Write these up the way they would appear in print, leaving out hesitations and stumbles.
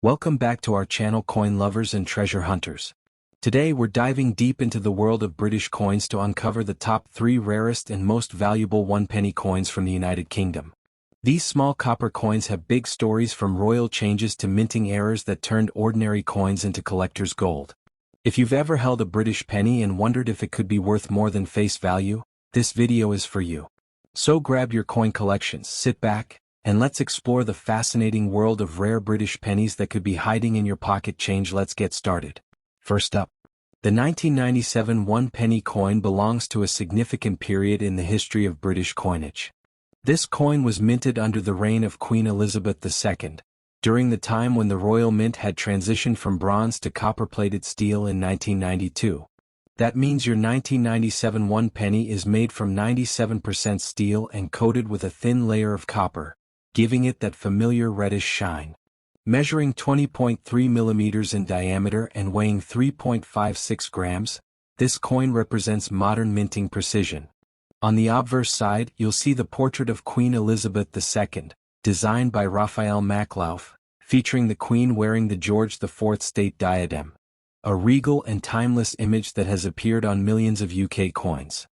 Welcome back to our channel, coin lovers and treasure hunters. Today we're diving deep into the world of British coins to uncover the top 3 rarest and most valuable 1-penny coins from the United Kingdom. These small copper coins have big stories, from royal changes to minting errors that turned ordinary coins into collector's gold. If you've ever held a British penny and wondered if it could be worth more than face value, this video is for you. So grab your coin collections, sit back, and let's explore the fascinating world of rare British pennies that could be hiding in your pocket change. Let's get started. First up, the 1997 1-penny coin belongs to a significant period in the history of British coinage. This coin was minted under the reign of Queen Elizabeth II, during the time when the Royal Mint had transitioned from bronze to copper-plated steel in 1992. That means your 1997 1-penny is made from 97% steel and coated with a thin layer of copper, giving it that familiar reddish shine. Measuring 20.3 millimeters in diameter and weighing 3.56 grams, this coin represents modern minting precision. On the obverse side, you'll see the portrait of Queen Elizabeth II, designed by Raphael Maklauf, featuring the Queen wearing the George IV state diadem, a regal and timeless image that has appeared on millions of UK coins.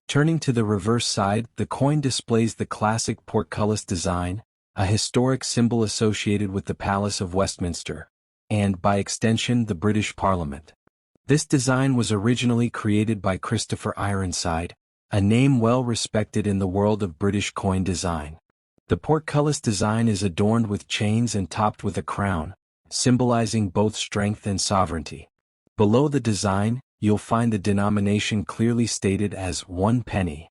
Turning to the reverse side, the coin displays the classic portcullis design, a historic symbol associated with the Palace of Westminster, and, by extension, the British Parliament. This design was originally created by Christopher Ironside, a name well respected in the world of British coin design. The portcullis design is adorned with chains and topped with a crown, symbolizing both strength and sovereignty. Below the design, you'll find the denomination clearly stated as 1 penny.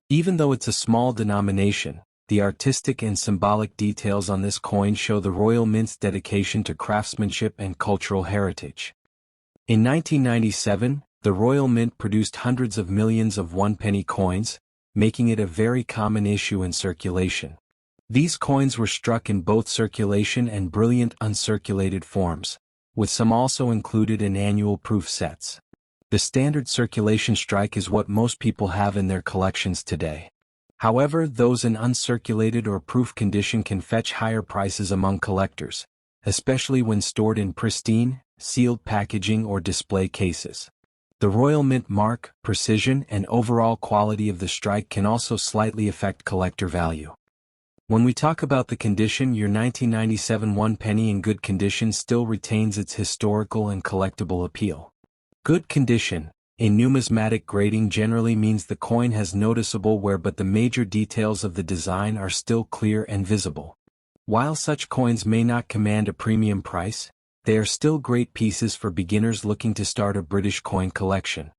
Even though it's a small denomination, the artistic and symbolic details on this coin show the Royal Mint's dedication to craftsmanship and cultural heritage. In 1997, the Royal Mint produced hundreds of millions of 1-penny coins, making it a very common issue in circulation. These coins were struck in both circulation and brilliant uncirculated forms, with some also included in annual proof sets. The standard circulation strike is what most people have in their collections today. However, those in uncirculated or proof condition can fetch higher prices among collectors, especially when stored in pristine, sealed packaging or display cases. The Royal Mint mark, precision, and overall quality of the strike can also slightly affect collector value. When we talk about the condition, your 1997 1-penny in good condition still retains its historical and collectible appeal. Good condition, in numismatic grading, generally means the coin has noticeable wear, but the major details of the design are still clear and visible. While such coins may not command a premium price, they are still great pieces for beginners looking to start a British coin collection.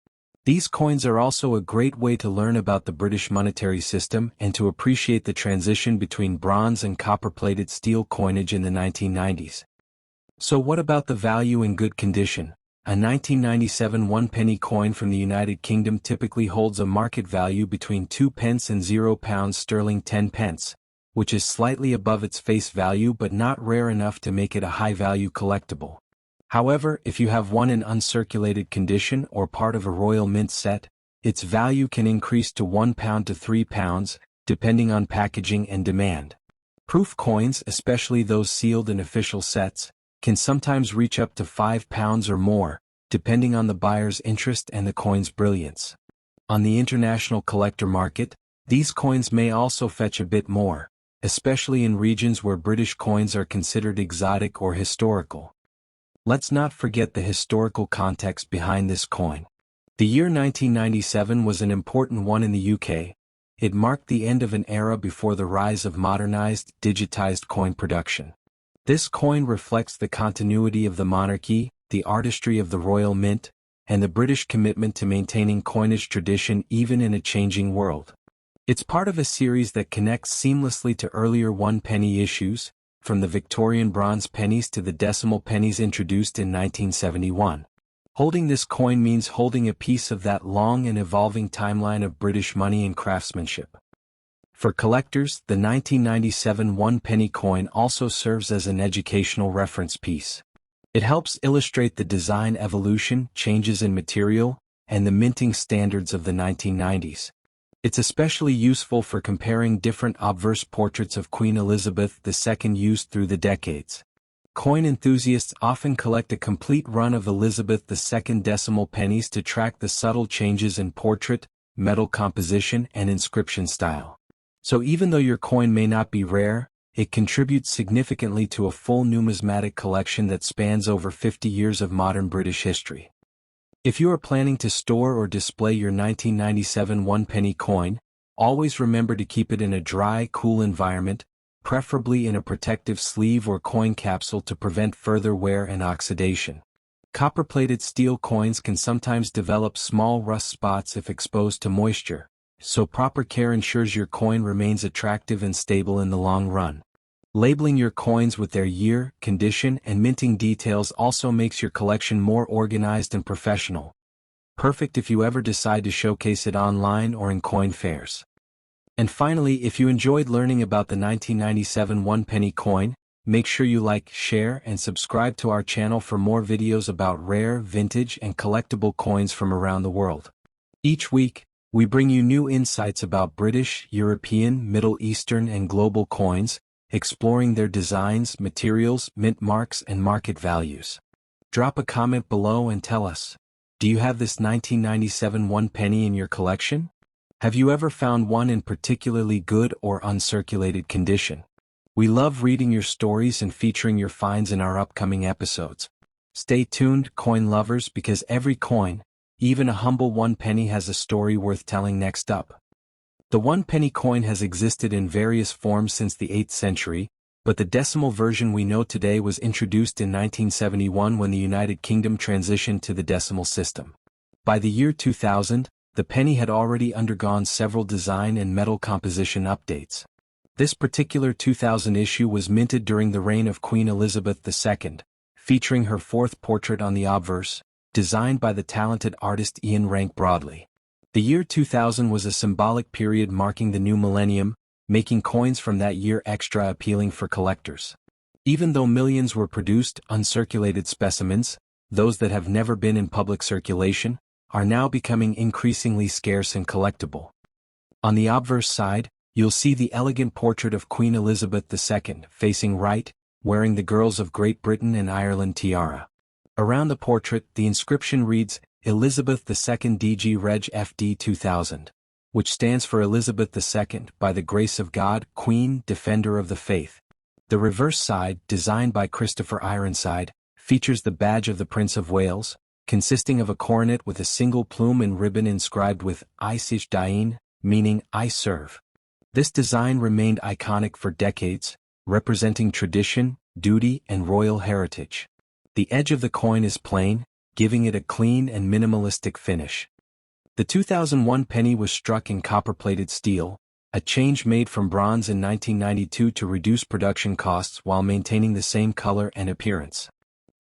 These coins are also a great way to learn about the British monetary system and to appreciate the transition between bronze and copper-plated steel coinage in the 1990s. So what about the value in good condition? A 1997 1-penny coin from the United Kingdom typically holds a market value between 2 pence and £0 sterling 10 pence, which is slightly above its face value but not rare enough to make it a high-value collectible. However, if you have one in uncirculated condition or part of a Royal Mint set, its value can increase to £1 to £3, depending on packaging and demand. Proof coins, especially those sealed in official sets, can sometimes reach up to £5 or more, depending on the buyer's interest and the coin's brilliance. On the international collector market, these coins may also fetch a bit more, especially in regions where British coins are considered exotic or historical. Let's not forget the historical context behind this coin. The year 1997 was an important one in the UK. It marked the end of an era before the rise of modernized, digitized coin production. This coin reflects the continuity of the monarchy, the artistry of the Royal Mint, and the British commitment to maintaining coinage tradition even in a changing world. It's part of a series that connects seamlessly to earlier 1-penny issues, from the Victorian bronze pennies to the decimal pennies introduced in 1971. Holding this coin means holding a piece of that long and evolving timeline of British money and craftsmanship. For collectors, the 1997 1-penny coin also serves as an educational reference piece. It helps illustrate the design evolution, changes in material, and the minting standards of the 1990s. It's especially useful for comparing different obverse portraits of Queen Elizabeth II used through the decades. Coin enthusiasts often collect a complete run of Elizabeth II decimal pennies to track the subtle changes in portrait, metal composition, and inscription style. So even though your coin may not be rare, it contributes significantly to a full numismatic collection that spans over 50 years of modern British history. If you are planning to store or display your 1997 one-penny coin, always remember to keep it in a dry, cool environment, preferably in a protective sleeve or coin capsule to prevent further wear and oxidation. Copper-plated steel coins can sometimes develop small rust spots if exposed to moisture, so proper care ensures your coin remains attractive and stable in the long run. Labeling your coins with their year, condition, and minting details also makes your collection more organized and professional. Perfect if you ever decide to showcase it online or in coin fairs. And finally, if you enjoyed learning about the 1997 one-penny coin, make sure you like, share, and subscribe to our channel for more videos about rare, vintage, and collectible coins from around the world. Each week, we bring you new insights about British, European, Middle Eastern, and global coins, exploring their designs, materials, mint marks, and market values. Drop a comment below and tell us, do you have this 1997 one-penny in your collection? Have you ever found one in particularly good or uncirculated condition? We love reading your stories and featuring your finds in our upcoming episodes. Stay tuned, coin lovers, because every coin, even a humble one-penny, has a story worth telling. Next up. The one-penny coin has existed in various forms since the 8th century, but the decimal version we know today was introduced in 1971 when the United Kingdom transitioned to the decimal system. By the year 2000, the penny had already undergone several design and metal composition updates. This particular 2000 issue was minted during the reign of Queen Elizabeth II, featuring her fourth portrait on the obverse, designed by the talented artist Ian Rank Broadley. The year 2000 was a symbolic period marking the new millennium, making coins from that year extra appealing for collectors. Even though millions were produced, uncirculated specimens, those that have never been in public circulation, are now becoming increasingly scarce and collectible. On the obverse side, you'll see the elegant portrait of Queen Elizabeth II, facing right, wearing the Girls of Great Britain and Ireland tiara. Around the portrait, the inscription reads, Elizabeth II DG Reg FD 2000, which stands for Elizabeth II, by the grace of God, Queen, Defender of the Faith. The reverse side, designed by Christopher Ironside, features the badge of the Prince of Wales, consisting of a coronet with a single plume and ribbon inscribed with I Sich Dain, meaning I serve. This design remained iconic for decades, representing tradition, duty, and royal heritage. The edge of the coin is plain, giving it a clean and minimalistic finish. The 2001 penny was struck in copper-plated steel, a change made from bronze in 1992 to reduce production costs while maintaining the same color and appearance.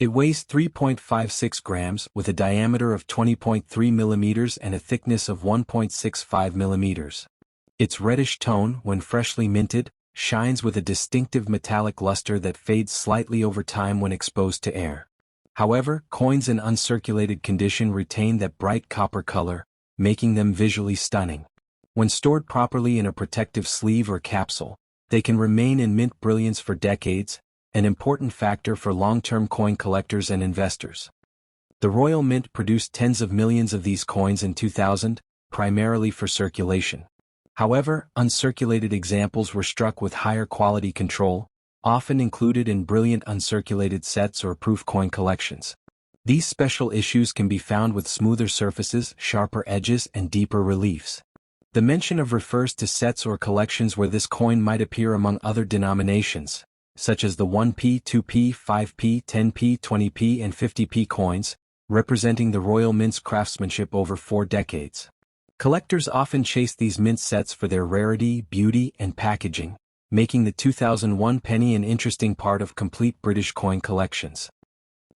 It weighs 3.56 grams with a diameter of 20.3 millimeters and a thickness of 1.65 millimeters. Its reddish tone, when freshly minted, shines with a distinctive metallic luster that fades slightly over time when exposed to air. However, coins in uncirculated condition retain that bright copper color, making them visually stunning. When stored properly in a protective sleeve or capsule, they can remain in mint brilliance for decades, an important factor for long-term coin collectors and investors. The Royal Mint produced tens of millions of these coins in 2000, primarily for circulation. However, uncirculated examples were struck with higher quality control, often included in brilliant uncirculated sets or proof coin collections. These special issues can be found with smoother surfaces, sharper edges, and deeper reliefs. The mention of refers to sets or collections where this coin might appear among other denominations, such as the 1p, 2p, 5p, 10p, 20p, and 50p coins, representing the Royal Mint's craftsmanship over 4 decades. Collectors often chase these mint sets for their rarity, beauty, and packaging, making the 2001 penny an interesting part of complete British coin collections.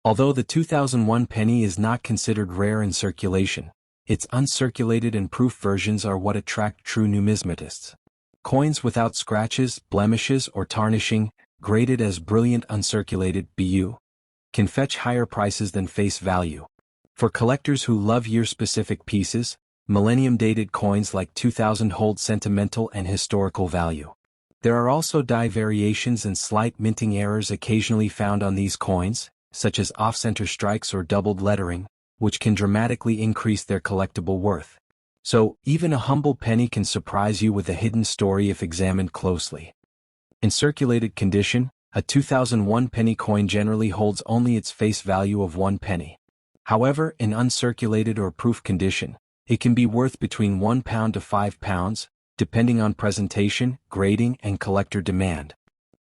Although the 2001 penny is not considered rare in circulation, its uncirculated and proof versions are what attract true numismatists. Coins without scratches, blemishes, or tarnishing, graded as brilliant uncirculated (BU), can fetch higher prices than face value. For collectors who love year-specific pieces, millennium-dated coins like 2000 hold sentimental and historical value. There are also die variations and slight minting errors occasionally found on these coins, such as off-center strikes or doubled lettering, which can dramatically increase their collectible worth. So, even a humble penny can surprise you with a hidden story if examined closely. In circulated condition, a 2001 penny coin generally holds only its face value of 1 penny. However, in uncirculated or proof condition, it can be worth between £1 to £5, depending on presentation, grading, and collector demand.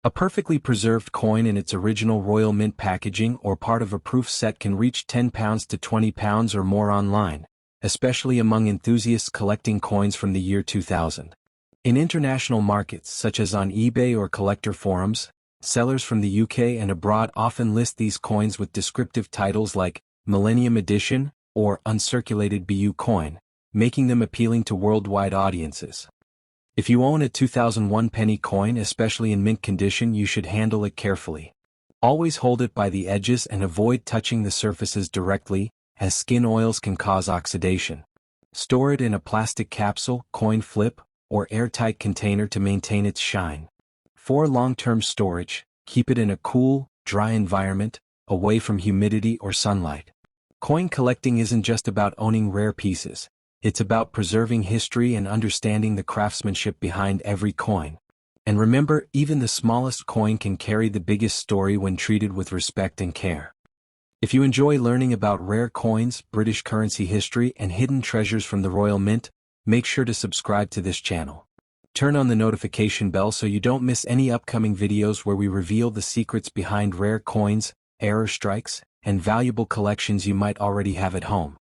A perfectly preserved coin in its original Royal Mint packaging or part of a proof set can reach £10 to £20 or more online, especially among enthusiasts collecting coins from the year 2000. In international markets such as on eBay or collector forums, sellers from the UK and abroad often list these coins with descriptive titles like Millennium Edition or Uncirculated BU coin, making them appealing to worldwide audiences. If you own a 2001 penny coin, especially in mint condition, you should handle it carefully. Always hold it by the edges and avoid touching the surfaces directly, as skin oils can cause oxidation. Store it in a plastic capsule, coin flip, or airtight container to maintain its shine. For long-term storage, keep it in a cool, dry environment, away from humidity or sunlight. Coin collecting isn't just about owning rare pieces. It's about preserving history and understanding the craftsmanship behind every coin. And remember, even the smallest coin can carry the biggest story when treated with respect and care. If you enjoy learning about rare coins, British currency history, and hidden treasures from the Royal Mint, make sure to subscribe to this channel. Turn on the notification bell so you don't miss any upcoming videos where we reveal the secrets behind rare coins, error strikes, and valuable collections you might already have at home.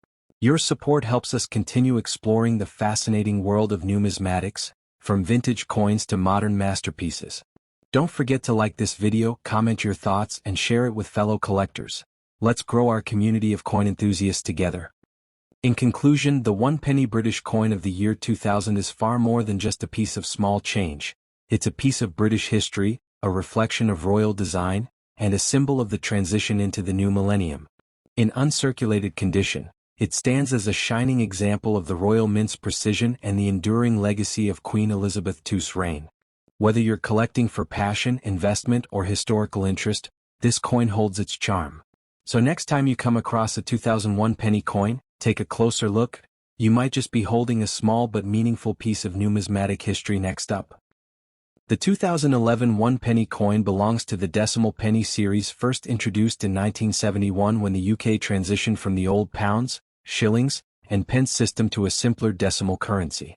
Your support helps us continue exploring the fascinating world of numismatics, from vintage coins to modern masterpieces. Don't forget to like this video, comment your thoughts, and share it with fellow collectors. Let's grow our community of coin enthusiasts together. In conclusion, the 1 penny British coin of the year 2000 is far more than just a piece of small change. It's a piece of British history, a reflection of royal design, and a symbol of the transition into the new millennium. In uncirculated condition, it stands as a shining example of the Royal Mint's precision and the enduring legacy of Queen Elizabeth II's reign. Whether you're collecting for passion, investment, or historical interest, this coin holds its charm. So next time you come across a 2001 penny coin, take a closer look. You might just be holding a small but meaningful piece of numismatic history. Next up. The 2011 1 penny coin belongs to the decimal penny series, first introduced in 1971 when the UK transitioned from the old pounds, shillings, and pence system to a simpler decimal currency.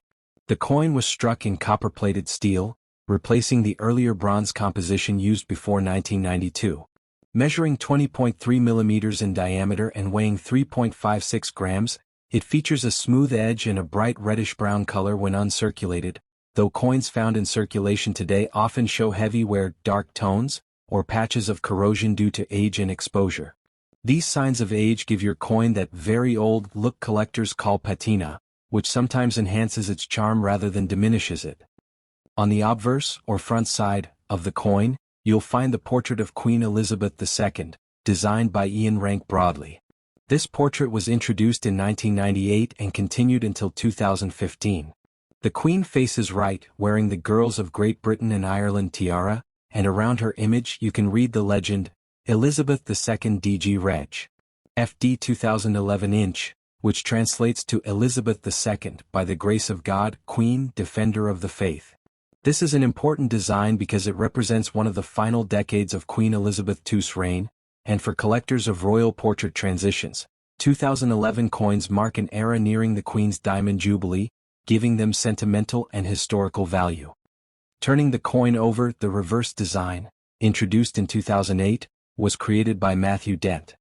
The coin was struck in copper-plated steel, replacing the earlier bronze composition used before 1992. Measuring 20.3 millimeters in diameter and weighing 3.56 grams, it features a smooth edge and a bright reddish-brown color when uncirculated, though coins found in circulation today often show heavy wear, dark tones, or patches of corrosion due to age and exposure. These signs of age give your coin that very old look collectors call patina, which sometimes enhances its charm rather than diminishes it. On the obverse, or front side, of the coin, you'll find the portrait of Queen Elizabeth II, designed by Ian Rank Broadley. This portrait was introduced in 1998 and continued until 2015. The Queen faces right, wearing the Girls of Great Britain and Ireland tiara, and around her image you can read the legend, Elizabeth II DG Reg. FD 2011 inch, which translates to Elizabeth II, by the grace of God, Queen, Defender of the Faith. This is an important design because it represents one of the final decades of Queen Elizabeth II's reign, and for collectors of royal portrait transitions, 2011 coins mark an era nearing the Queen's Diamond Jubilee, giving them sentimental and historical value. Turning the coin over, the reverse design, introduced in 2008, was created by Matthew Dent.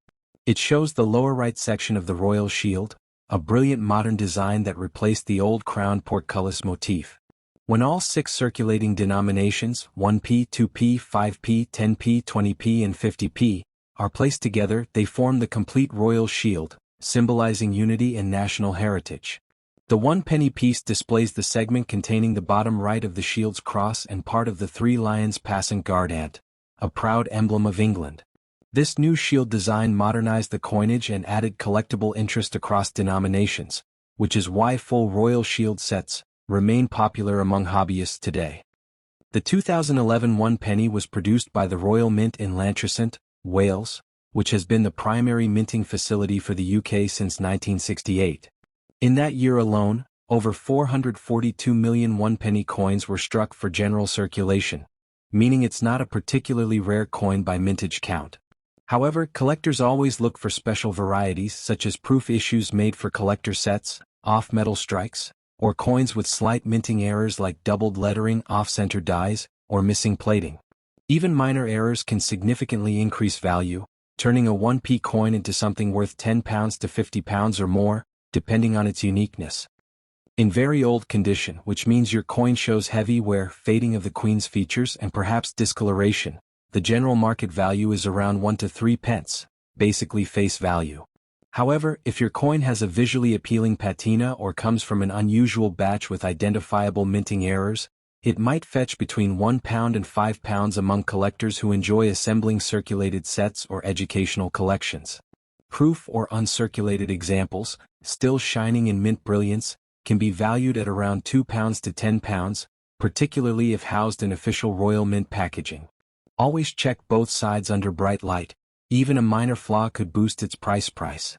It shows the lower right section of the royal shield, a brilliant modern design that replaced the old crown portcullis motif. When all 6 circulating denominations, 1p, 2p, 5p, 10p, 20p and 50p, are placed together, they form the complete royal shield, symbolizing unity and national heritage. The 1 penny piece displays the segment containing the bottom right of the shield's cross and part of the 3 lions passant guard ant, a proud emblem of England. This new shield design modernized the coinage and added collectible interest across denominations, which is why full royal shield sets remain popular among hobbyists today. The 2011 one penny was produced by the Royal Mint in Llantrisant, Wales, which has been the primary minting facility for the UK since 1968. In that year alone, over 442 million one-penny coins were struck for general circulation, meaning it's not a particularly rare coin by mintage count. However, collectors always look for special varieties such as proof issues made for collector sets, off-metal strikes, or coins with slight minting errors like doubled lettering, off-center dies, or missing plating. Even minor errors can significantly increase value, turning a 1p coin into something worth £10 to £50 or more, depending on its uniqueness. In very old condition, which means your coin shows heavy wear, fading of the Queen's features and perhaps discoloration, the general market value is around 1 to 3 pence, basically face value. However, if your coin has a visually appealing patina or comes from an unusual batch with identifiable minting errors, it might fetch between £1 and £5 among collectors who enjoy assembling circulated sets or educational collections. Proof or uncirculated examples, still shining in mint brilliance, can be valued at around £2 to £10, particularly if housed in official Royal Mint packaging. Always check both sides under bright light. Even a minor flaw could boost its price.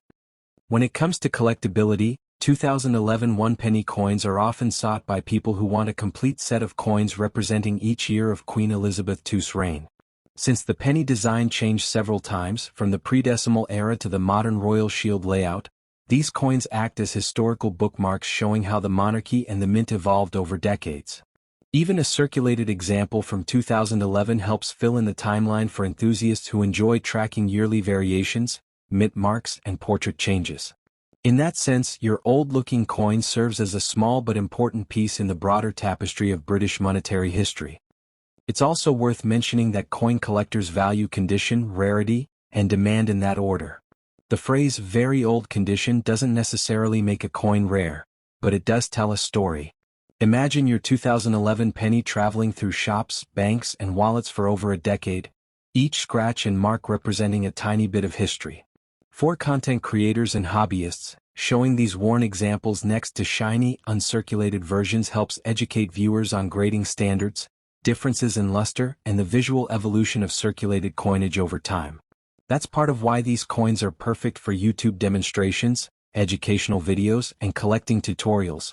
When it comes to collectability, 2011 one-penny coins are often sought by people who want a complete set of coins representing each year of Queen Elizabeth II's reign. Since the penny design changed several times, from the pre-decimal era to the modern royal shield layout, these coins act as historical bookmarks showing how the monarchy and the mint evolved over decades. Even a circulated example from 2011 helps fill in the timeline for enthusiasts who enjoy tracking yearly variations, mint marks, and portrait changes. In that sense, your old-looking coin serves as a small but important piece in the broader tapestry of British monetary history. It's also worth mentioning that coin collectors value condition, rarity, and demand in that order. The phrase "very old condition" doesn't necessarily make a coin rare, but it does tell a story. Imagine your 2011 penny traveling through shops, banks, and wallets for over a decade, each scratch and mark representing a tiny bit of history. For content creators and hobbyists, showing these worn examples next to shiny, uncirculated versions helps educate viewers on grading standards, differences in luster, and the visual evolution of circulated coinage over time. That's part of why these coins are perfect for YouTube demonstrations, educational videos, and collecting tutorials.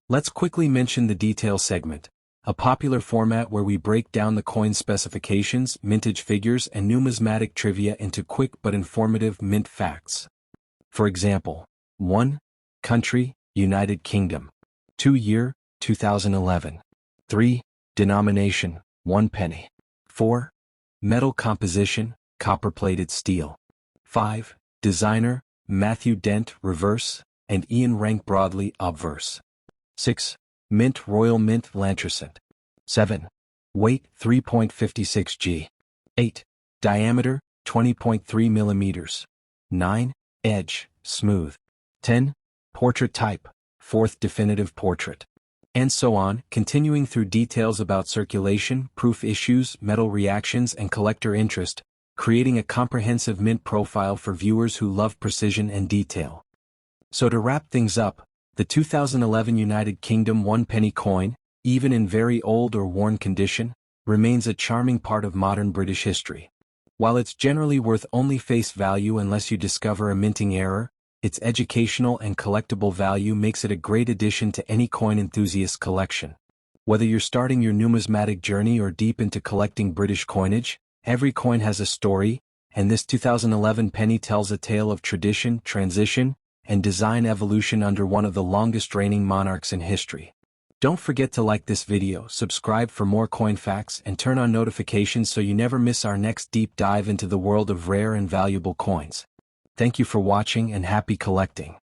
Let's quickly mention the detail segment, a popular format where we break down the coin's specifications, mintage figures, and numismatic trivia into quick but informative mint facts. For example, 1. Country, United Kingdom. 2. Year, 2011. 3. Denomination, 1 penny. 4. Metal composition, copper-plated steel. 5. Designer, Matthew Dent, reverse, and Ian Rank Broadley, obverse. 6. Mint, Royal Mint, Llantrisant. 7. Weight, 3.56 g. 8. Diameter, 20.3 millimeters. 9. Edge, smooth. 10. Portrait type, 4th definitive portrait. And so on, continuing through details about circulation, proof issues, metal reactions, and collector interest, creating a comprehensive mint profile for viewers who love precision and detail. So to wrap things up, the 2011 United Kingdom one-penny coin, even in very old or worn condition, remains a charming part of modern British history. While it's generally worth only face value unless you discover a minting error, its educational and collectible value makes it a great addition to any coin enthusiast's collection. Whether you're starting your numismatic journey or deep into collecting British coinage, every coin has a story, and this 2011 penny tells a tale of tradition, transition, and design evolution under one of the longest reigning monarchs in history. Don't forget to like this video, subscribe for more coin facts, and turn on notifications so you never miss our next deep dive into the world of rare and valuable coins. Thank you for watching and happy collecting.